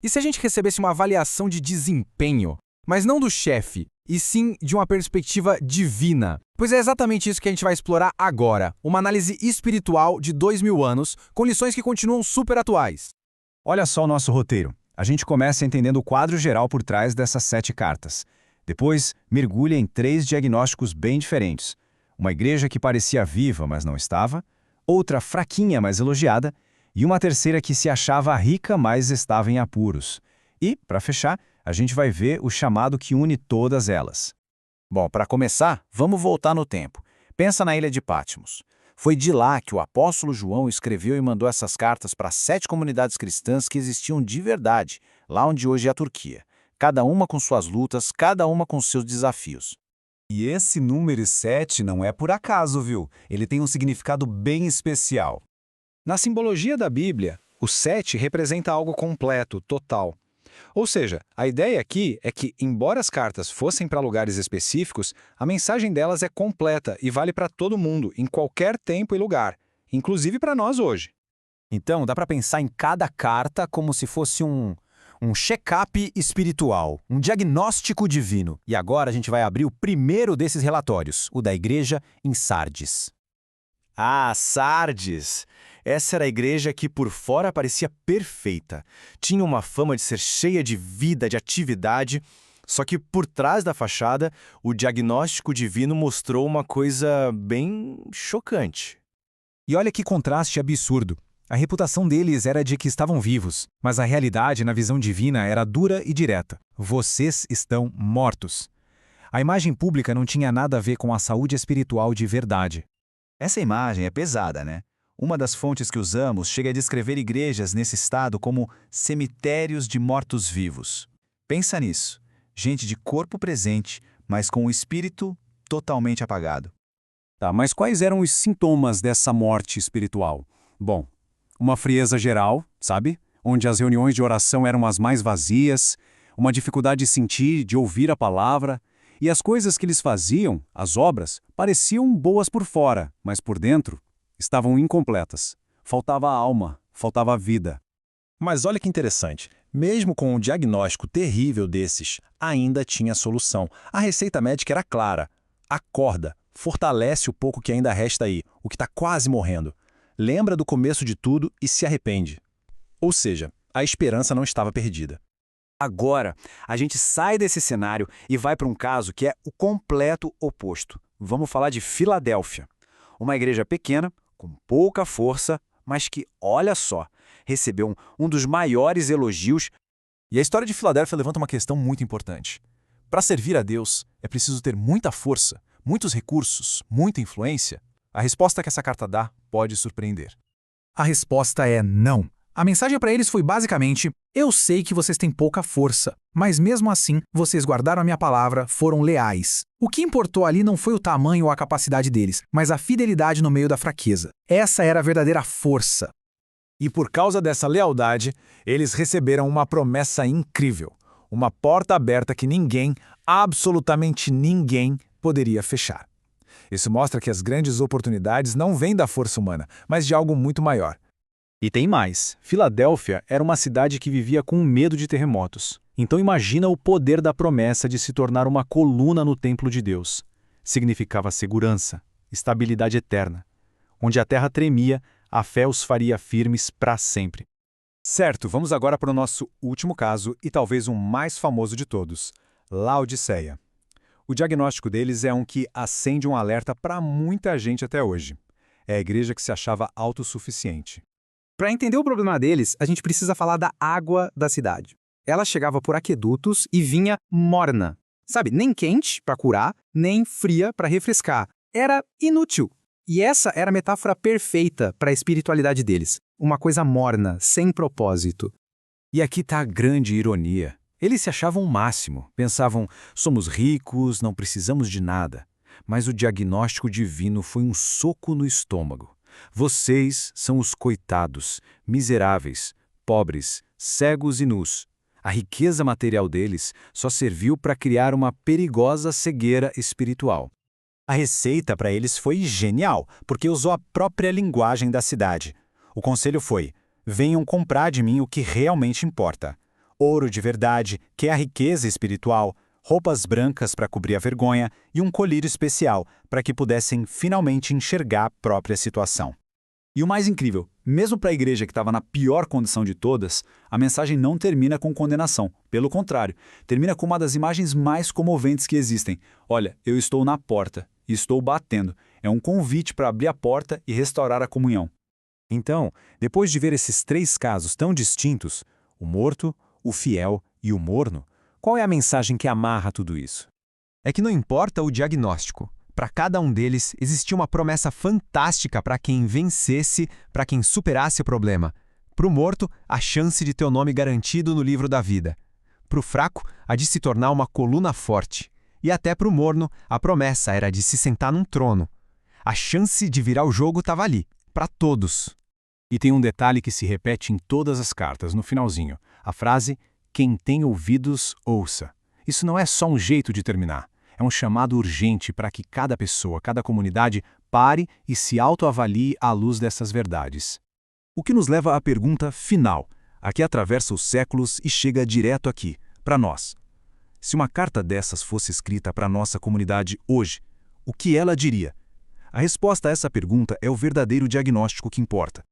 E se a gente recebesse uma avaliação de desempenho, mas não do chefe, e sim de uma perspectiva divina? Pois é exatamente isso que a gente vai explorar agora, uma análise espiritual de 2000 anos, com lições que continuam super atuais. Olha só o nosso roteiro. A gente começa entendendo o quadro geral por trás dessas 7 cartas. Depois, mergulha em 3 diagnósticos bem diferentes. Uma igreja que parecia viva, mas não estava, outra fraquinha, mas elogiada, e uma terceira que se achava rica, mas estava em apuros. E, para fechar, a gente vai ver o chamado que une todas elas. Bom, para começar, vamos voltar no tempo. Pensa na ilha de Patmos. Foi de lá que o apóstolo João escreveu e mandou essas cartas para 7 comunidades cristãs que existiam de verdade, lá onde hoje é a Turquia. Cada uma com suas lutas, cada uma com seus desafios. E esse número 7 não é por acaso, viu? Ele tem um significado bem especial. Na simbologia da Bíblia, o 7 representa algo completo, total. Ou seja, a ideia aqui é que, embora as cartas fossem para lugares específicos, a mensagem delas é completa e vale para todo mundo, em qualquer tempo e lugar, inclusive para nós hoje. Então, dá para pensar em cada carta como se fosse um check-up espiritual, um diagnóstico divino. E agora a gente vai abrir o primeiro desses relatórios, o da igreja em Sardes. Ah, Sardes! Essa era a igreja que por fora parecia perfeita. Tinha uma fama de ser cheia de vida, de atividade, só que por trás da fachada, o diagnóstico divino mostrou uma coisa bem chocante. E olha que contraste absurdo. A reputação deles era de que estavam vivos, mas a realidade na visão divina era dura e direta. Vocês estão mortos. A imagem pública não tinha nada a ver com a saúde espiritual de verdade. Essa imagem é pesada, né? Uma das fontes que usamos chega a descrever igrejas nesse estado como cemitérios de mortos-vivos. Pensa nisso. Gente de corpo presente, mas com o espírito totalmente apagado. Tá, mas quais eram os sintomas dessa morte espiritual? Bom, uma frieza geral, sabe? Onde as reuniões de oração eram as mais vazias, uma dificuldade de sentir, de ouvir a palavra, e as coisas que eles faziam, as obras, pareciam boas por fora, mas por dentro estavam incompletas. Faltava alma, faltava vida. Mas olha que interessante, mesmo com um diagnóstico terrível desses, ainda tinha solução. A receita médica era clara. Acorda, fortalece o pouco que ainda resta aí, o que está quase morrendo. Lembra do começo de tudo e se arrepende. Ou seja, a esperança não estava perdida. Agora, a gente sai desse cenário e vai para um caso que é o completo oposto. Vamos falar de Filadélfia. Uma igreja pequena, com pouca força, mas que, olha só, recebeu um dos maiores elogios. E a história de Filadélfia levanta uma questão muito importante. Para servir a Deus, é preciso ter muita força, muitos recursos, muita influência. A resposta que essa carta dá pode surpreender. A resposta é não. A mensagem para eles foi basicamente: eu sei que vocês têm pouca força, mas mesmo assim, vocês guardaram a minha palavra, foram leais. O que importou ali não foi o tamanho ou a capacidade deles, mas a fidelidade no meio da fraqueza. Essa era a verdadeira força. E por causa dessa lealdade, eles receberam uma promessa incrível. Uma porta aberta que ninguém, absolutamente ninguém, poderia fechar. Isso mostra que as grandes oportunidades não vêm da força humana, mas de algo muito maior. E tem mais. Filadélfia era uma cidade que vivia com medo de terremotos. Então imagina o poder da promessa de se tornar uma coluna no templo de Deus. Significava segurança, estabilidade eterna. Onde a terra tremia, a fé os faria firmes para sempre. Certo, vamos agora para o nosso último caso e talvez o mais famoso de todos, Laodiceia. O diagnóstico deles é um que acende um alerta para muita gente até hoje. É a igreja que se achava autossuficiente. Para entender o problema deles, a gente precisa falar da água da cidade. Ela chegava por aquedutos e vinha morna. Sabe, nem quente para curar, nem fria para refrescar. Era inútil. E essa era a metáfora perfeita para a espiritualidade deles. Uma coisa morna, sem propósito. E aqui está a grande ironia. Eles se achavam o máximo, pensavam, somos ricos, não precisamos de nada. Mas o diagnóstico divino foi um soco no estômago. Vocês são os coitados, miseráveis, pobres, cegos e nus. A riqueza material deles só serviu para criar uma perigosa cegueira espiritual. A receita para eles foi genial, porque usou a própria linguagem da cidade. O conselho foi: venham comprar de mim o que realmente importa. ouro de verdade, que é a riqueza espiritual, roupas brancas para cobrir a vergonha e um colírio especial para que pudessem finalmente enxergar a própria situação. E o mais incrível, mesmo para a igreja que estava na pior condição de todas, a mensagem não termina com condenação. Pelo contrário, termina com uma das imagens mais comoventes que existem. Olha, eu estou na porta e estou batendo. É um convite para abrir a porta e restaurar a comunhão. Então, depois de ver esses 3 casos tão distintos, o morto, o fiel e o morno, qual é a mensagem que amarra tudo isso? É que não importa o diagnóstico. Para cada um deles, existia uma promessa fantástica para quem vencesse, para quem superasse o problema. Para o morto, a chance de ter o nome garantido no livro da vida. Para o fraco, a de se tornar uma coluna forte. E até para o morno, a promessa era de se sentar num trono. A chance de virar o jogo estava ali, para todos. E tem um detalhe que se repete em todas as cartas, no finalzinho. A frase, quem tem ouvidos, ouça. Isso não é só um jeito de terminar. É um chamado urgente para que cada pessoa, cada comunidade, pare e se autoavalie à luz dessas verdades. O que nos leva à pergunta final, a que atravessa os séculos e chega direto aqui, para nós. Se uma carta dessas fosse escrita para a nossa comunidade hoje, o que ela diria? A resposta a essa pergunta é o verdadeiro diagnóstico que importa.